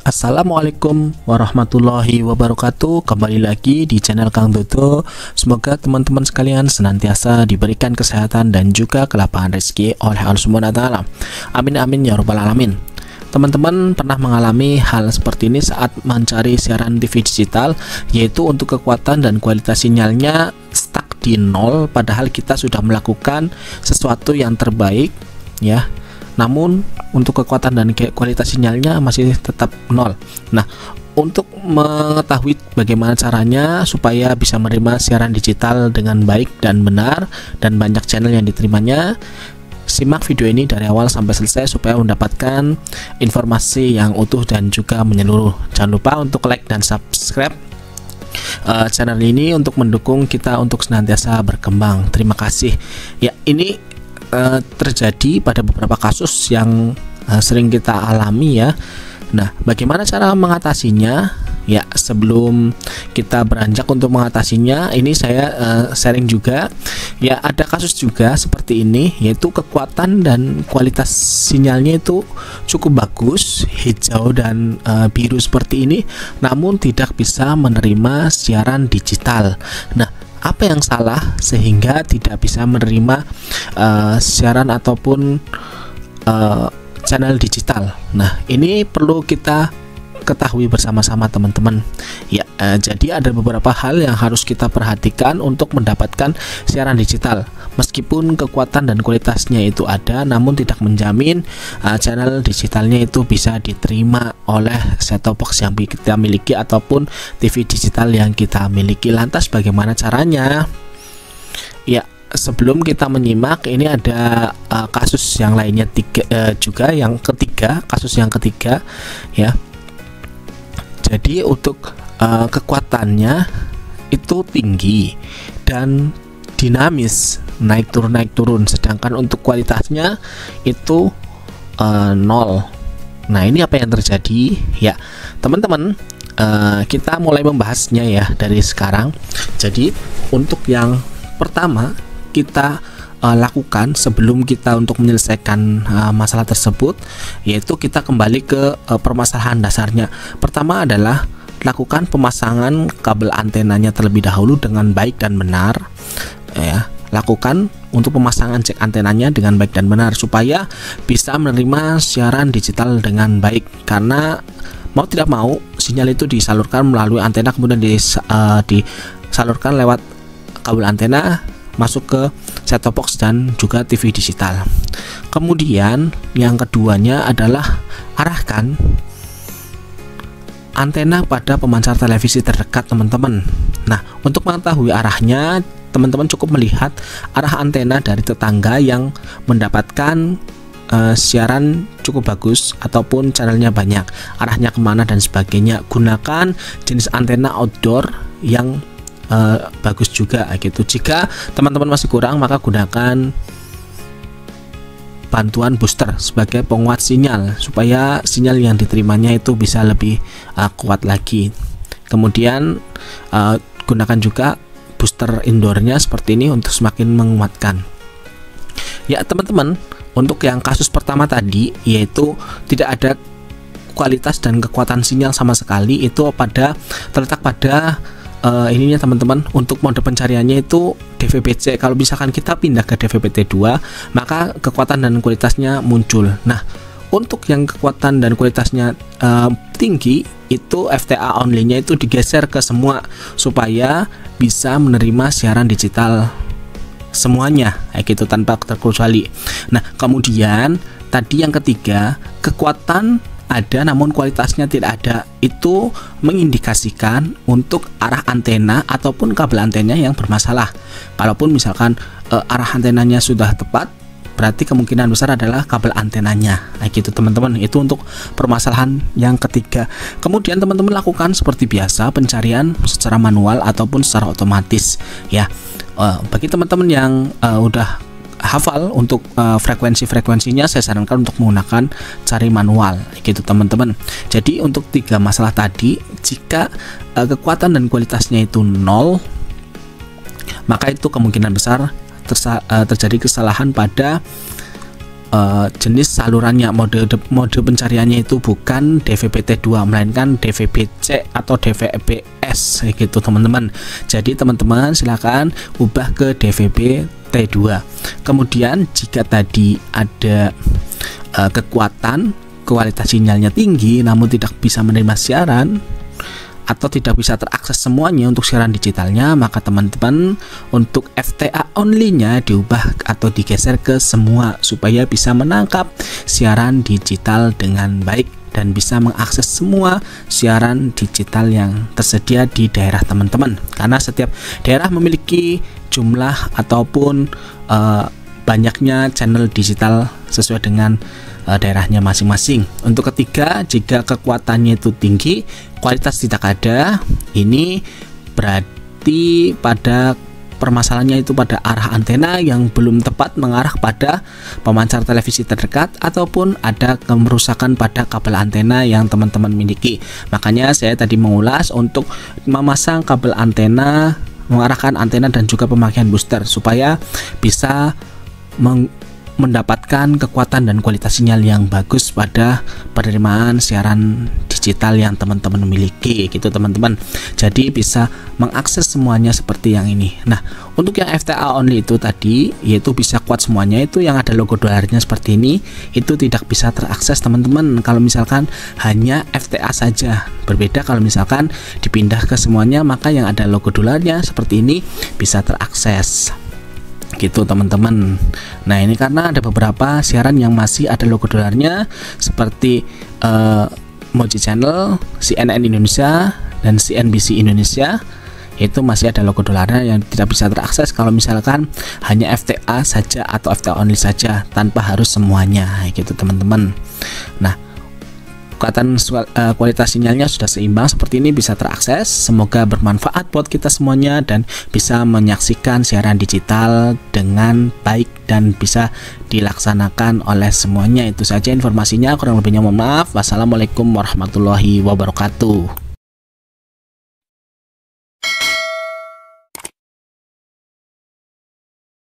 Assalamualaikum warahmatullahi wabarakatuh. Kembali lagi di channel Kang Dodo. Semoga teman-teman sekalian senantiasa diberikan kesehatan dan juga kelapangan rezeki oleh Allah Subhanahu wa taala. Amin amin ya rabbal alamin. Teman-teman pernah mengalami hal seperti ini saat mencari siaran TV digital, yaitu untuk kekuatan dan kualitas sinyalnya stuck di nol, padahal kita sudah melakukan sesuatu yang terbaik ya. Namun untuk kekuatan dan kualitas sinyalnya masih tetap nol. Nah, untuk mengetahui bagaimana caranya supaya bisa menerima siaran digital dengan baik dan benar dan banyak channel yang diterimanya, simak video ini dari awal sampai selesai supaya mendapatkan informasi yang utuh dan juga menyeluruh. Jangan lupa untuk like dan subscribe channel ini untuk mendukung kita untuk senantiasa berkembang. Terima kasih. Ya, ini terjadi pada beberapa kasus yang sering kita alami ya. Nah, bagaimana cara mengatasinya? Ya, sebelum kita beranjak untuk mengatasinya, ini saya sharing juga. Ya, ada kasus juga seperti ini, yaitu kekuatan dan kualitas sinyalnya itu cukup bagus, hijau dan biru seperti ini, namun tidak bisa menerima siaran digital. Nah, apa yang salah sehingga tidak bisa menerima siaran ataupun channel digital? Nah, ini perlu kita ketahui bersama-sama teman-teman ya. Jadi ada beberapa hal yang harus kita perhatikan untuk mendapatkan siaran digital. Meskipun kekuatan dan kualitasnya itu ada, namun tidak menjamin channel digitalnya itu bisa diterima oleh set-top box yang kita miliki ataupun TV digital yang kita miliki. Lantas bagaimana caranya? Ya, sebelum kita menyimak, ini ada kasus yang lainnya juga, yang ketiga, kasus yang ketiga ya. Jadi untuk kekuatannya itu tinggi dan dinamis, naik turun, sedangkan untuk kualitasnya itu nol. Nah, ini apa yang terjadi ya teman-teman? Kita mulai membahasnya ya dari sekarang. Jadi untuk yang pertama kita lakukan sebelum kita untuk menyelesaikan masalah tersebut, yaitu kita kembali ke permasalahan dasarnya. Pertama adalah lakukan pemasangan kabel antenanya terlebih dahulu dengan baik dan benar ya. Lakukan untuk pemasangan cek antenanya dengan baik dan benar supaya bisa menerima siaran digital dengan baik, karena mau tidak mau sinyal itu disalurkan melalui antena, kemudian disalurkan lewat kabel antena masuk ke set-top box dan juga TV digital. Kemudian yang keduanya adalah arahkan antena pada pemancar televisi terdekat teman-teman. Nah, untuk mengetahui arahnya, teman-teman cukup melihat arah antena dari tetangga yang mendapatkan siaran cukup bagus ataupun channelnya banyak, arahnya kemana dan sebagainya. Gunakan jenis antena outdoor yang bagus juga gitu. Jika teman-teman masih kurang, maka gunakan bantuan booster sebagai penguat sinyal supaya sinyal yang diterimanya itu bisa lebih kuat lagi. Kemudian gunakan juga booster indoornya seperti ini untuk semakin menguatkan. Ya teman-teman, untuk yang kasus pertama tadi, yaitu tidak ada kualitas dan kekuatan sinyal sama sekali, itu terletak pada ininya teman-teman. Untuk mode pencariannya itu DVB-C. Kalau misalkan kita pindah ke DVB-T2, maka kekuatan dan kualitasnya muncul. Nah, untuk yang kekuatan dan kualitasnya tinggi, itu FTA only-nya itu digeser ke semua supaya bisa menerima siaran digital semuanya kayak gitu tanpa terkecuali. Nah, kemudian tadi yang ketiga, kekuatan ada namun kualitasnya tidak ada, itu mengindikasikan untuk arah antena ataupun kabel antena yang bermasalah. Kalaupun misalkan arah antenanya sudah tepat, berarti kemungkinan besar adalah kabel antenanya. Nah gitu teman-teman, itu untuk permasalahan yang ketiga. Kemudian teman-teman lakukan seperti biasa pencarian secara manual ataupun secara otomatis ya. Bagi teman-teman yang udah hafal untuk frekuensinya, saya sarankan untuk menggunakan cari manual gitu teman-teman. Jadi untuk tiga masalah tadi, jika kekuatan dan kualitasnya itu nol, maka itu kemungkinan besar terjadi kesalahan pada jenis salurannya, mode pencariannya itu bukan DVB-T2 melainkan DVB-C atau DVB-S gitu teman-teman. Jadi teman-teman silakan ubah ke DVB-T2. Kemudian jika tadi ada kekuatan kualitas sinyalnya tinggi namun tidak bisa menerima siaran atau tidak bisa terakses semuanya untuk siaran digitalnya, maka teman-teman untuk FTA only-nya diubah atau digeser ke semua supaya bisa menangkap siaran digital dengan baik dan bisa mengakses semua siaran digital yang tersedia di daerah teman-teman. Karena setiap daerah memiliki jumlah ataupun banyaknya channel digital sesuai dengan daerahnya masing-masing. Untuk ketiga, jika kekuatannya itu tinggi, kualitas tidak ada, ini berarti pada permasalahannya itu pada arah antena yang belum tepat mengarah pada pemancar televisi terdekat ataupun ada kerusakan pada kabel antena yang teman-teman miliki. Makanya saya tadi mengulas untuk memasang kabel antena, mengarahkan antena dan juga pemakaian booster supaya bisa mendapatkan kekuatan dan kualitas sinyal yang bagus pada penerimaan siaran digital yang teman-teman miliki gitu teman-teman. Jadi bisa mengakses semuanya seperti yang ini. Nah, untuk yang FTA only itu tadi yaitu bisa kuat semuanya, itu yang ada logo dolarnya seperti ini, itu tidak bisa terakses teman-teman kalau misalkan hanya FTA saja. Berbeda kalau misalkan dipindah ke semuanya, maka yang ada logo dolarnya seperti ini bisa terakses gitu teman-teman. Nah, ini karena ada beberapa siaran yang masih ada logo dolarnya seperti Moji Channel, CNN Indonesia dan CNBC Indonesia, itu masih ada logo dolarnya yang tidak bisa terakses kalau misalkan hanya FTA saja atau FTA only saja tanpa harus semuanya gitu teman-teman. Nah, kekuatan kualitas sinyalnya sudah seimbang seperti ini, bisa terakses. Semoga bermanfaat buat kita semuanya dan bisa menyaksikan siaran digital dengan baik dan bisa dilaksanakan oleh semuanya. Itu saja informasinya, kurang lebihnya mohon maaf. Wassalamualaikum warahmatullahi wabarakatuh.